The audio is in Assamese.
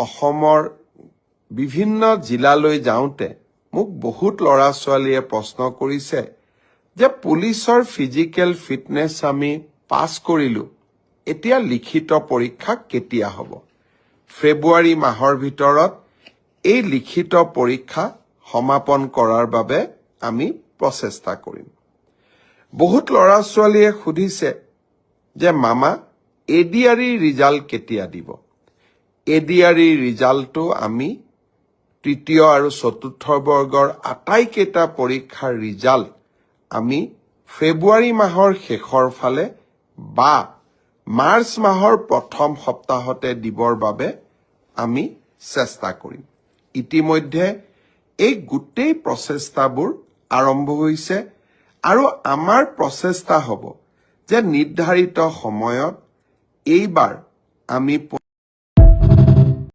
অসমৰ বিভিন্ন জিলালৈ যাওঁতে মোক বহুত ল'ৰা ছোৱালীয়ে প্ৰশ্ন কৰিছে যে পুলিচৰ ফিজিকেল ফিটনেছ আমি পাছ কৰিলো, এতিয়া লিখিত পৰীক্ষা কেতিয়া হ'ব? ফেব্ৰুৱাৰী মাহৰ ভিতৰত এই লিখিত পৰীক্ষা সমাপন কৰাৰ বাবে আমি প্ৰচেষ্টা কৰিম। বহুত ল'ৰা ছোৱালীয়ে সুধিছে যে মামা এডিআৰই ৰিজাল্ট কেতিয়া দিব? এডিআৰই ৰিজাল্টটো আমি তৃতীয় আৰু চতুৰ্থ বৰ্গৰ আটাইকেইটা পৰীক্ষাৰ ৰিজাল্ট আমি ফেব্ৰুৱাৰী মাহৰ শেষৰ ফালে বা মাৰ্চ মাহৰ প্ৰথম সপ্তাহতে দিবৰ বাবে আমি চেষ্টা কৰিম। ইতিমধ্যে এই গোটেই প্ৰচেষ্টাবোৰ আৰম্ভ হৈছে আৰু আমাৰ প্ৰচেষ্টা হ'ব যে নিৰ্ধাৰিত সময়ত এইবাৰ আমি